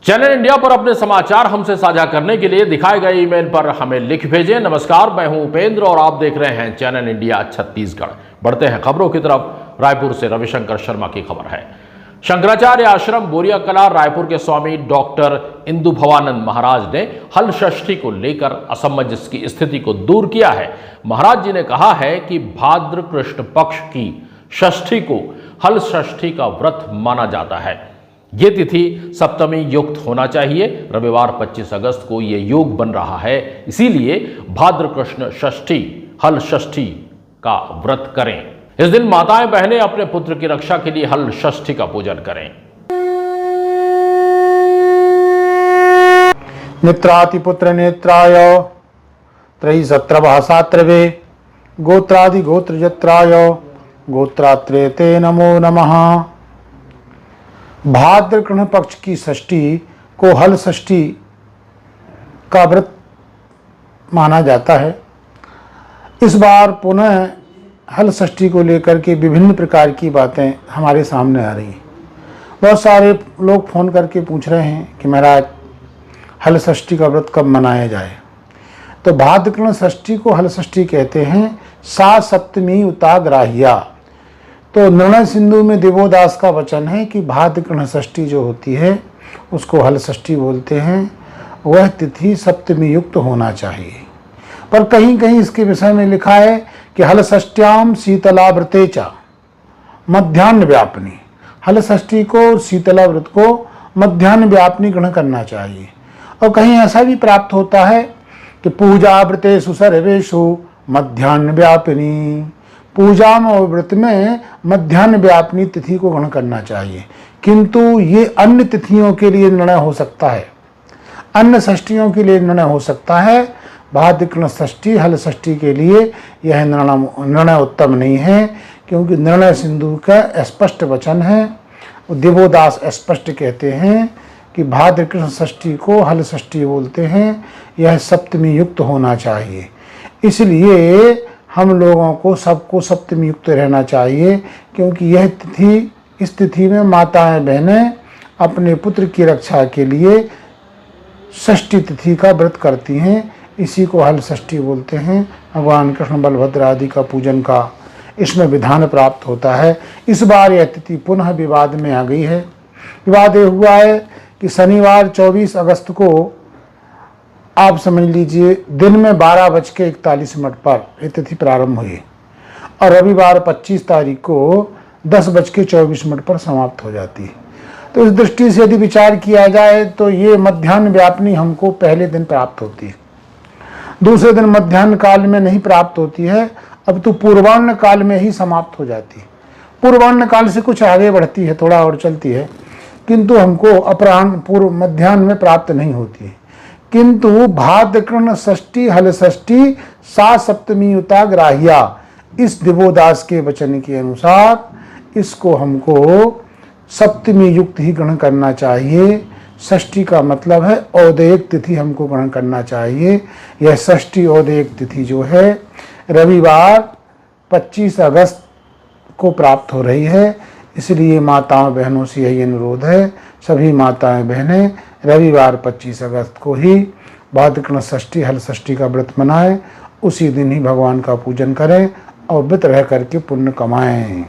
Channel India पर अपने समाचार हमसे साझा करने के लिए दिखाए गए ईमेल पर हमें लिख भेजें। नमस्कार, मैं हूं उपेंद्र और आप देख रहे हैं चैनल इंडिया छत्तीसगढ़। बढ़ते हैं खबरों की तरफ। रायपुर से रविशंकर शर्मा की खबर है। शंकराचार्य आश्रम बोरिया कला रायपुर के स्वामी डॉक्टर इंदु भवानंद महाराज ने हल षष्ठी को लेकर असमंजस की स्थिति को दूर किया है। महाराज जी ने कहा है कि भाद्र कृष्ण पक्ष की षष्ठी को हल षष्ठी का व्रत माना जाता है। ये तिथि सप्तमी युक्त होना चाहिए। रविवार 25 अगस्त को ये योग बन रहा है, इसीलिए भाद्र कृष्ण षष्ठी हल षष्ठी का व्रत करें। इस दिन माताएं बहनें अपने पुत्र की रक्षा के लिए हल षष्ठी का पूजन करें। नेत्रातिपुत्र नेत्राय त्रयी सत्र भाषात्रवे गोत्रादि गोत्रजत्राय गोत्रात्रे ते नमो नमः। भाद्र कृष्ण पक्ष की षष्ठी को हल षष्ठी का व्रत माना जाता है। इस बार पुनः हल षष्ठी को लेकर के विभिन्न प्रकार की बातें हमारे सामने आ रही हैं। बहुत सारे लोग फ़ोन करके पूछ रहे हैं कि महाराज हल षष्ठी का व्रत कब मनाया जाए। तो भाद्र कृष्ण षष्ठी को हल षष्ठी कहते हैं। सा सप्तमी उताग्राह्या। तो निर्णय सिंधु में देवोदास का वचन है कि भाद्र कृष्ण षष्ठी जो होती है उसको हल षष्ठी बोलते हैं। वह तिथि सप्तमी युक्त होना चाहिए। पर कहीं कहीं इसके विषय में लिखा है कि हल षष्ठ्याम शीतला व्रते च मध्याह्न व्यापनी। हल षष्ठी को शीतला व्रत को मध्याह्न व्यापनी ग्रहण करना चाहिए। और कहीं ऐसा भी प्राप्त होता है कि पूजा व्रतेषु सर्वेषु मध्याह्न व्यापिनी। पूजा में और व्रत में मध्याह्न व्यापनी तिथि को ग्रहण करना चाहिए। किंतु ये अन्य तिथियों के लिए निर्णय हो सकता है, अन्य षष्ठियों के लिए निर्णय हो सकता है। भाद्र कृष्ण षष्ठी हल षष्ठी के लिए यह निर्णय उत्तम नहीं है, क्योंकि निर्णय सिंधु का स्पष्ट वचन है। देवोदास स्पष्ट कहते हैं कि भाद्र कृष्ण षष्ठी को हल षष्ठी बोलते हैं। यह सप्तमी युक्त होना चाहिए। इसलिए हम लोगों को सबको सप्तमी युक्त रहना चाहिए, क्योंकि यह तिथि, इस तिथि में माताएं बहनें अपने पुत्र की रक्षा के लिए षष्ठी तिथि का व्रत करती हैं। इसी को हल षष्ठी बोलते हैं। भगवान कृष्ण बलभद्र आदि का पूजन का इसमें विधान प्राप्त होता है। इस बार यह तिथि पुनः विवाद में आ गई है। विवाद यह हुआ है कि शनिवार 24 अगस्त को आप समझ लीजिए दिन में 12:41 पर ये तिथि प्रारंभ हुई और रविवार 25 तारीख को 10:24 पर समाप्त हो जाती है। तो इस दृष्टि से यदि विचार किया जाए तो ये मध्याह्न व्यापनी हमको पहले दिन प्राप्त होती है, दूसरे दिन मध्याह्न काल में नहीं प्राप्त होती है। अब तो पूर्वाह्न काल में ही समाप्त हो जाती है। पूर्वाह्न काल से कुछ आगे बढ़ती है, थोड़ा और चलती है, किंतु हमको अपराह्न पूर्व मध्याह्न में प्राप्त नहीं होती है। किंतु भाद्र कृष्ण षष्ठी हल षष्ठी सा सप्तमी उताग्राह्या, इस देवोदास के वचन के अनुसार इसको हमको सप्तमी युक्त ही ग्रहण करना चाहिए। षष्ठी का मतलब है औदयिक तिथि हमको ग्रहण करना चाहिए। यह षष्ठी औदयिक तिथि जो है रविवार 25 अगस्त को प्राप्त हो रही है। इसलिए माताओं बहनों से यही अनुरोध है, सभी माताएं बहनें रविवार 25 अगस्त को ही भाद्र कृष्ण षष्ठी हल षष्ठी का व्रत मनाएं। उसी दिन ही भगवान का पूजन करें और व्रत रह करके पुण्य कमाएं।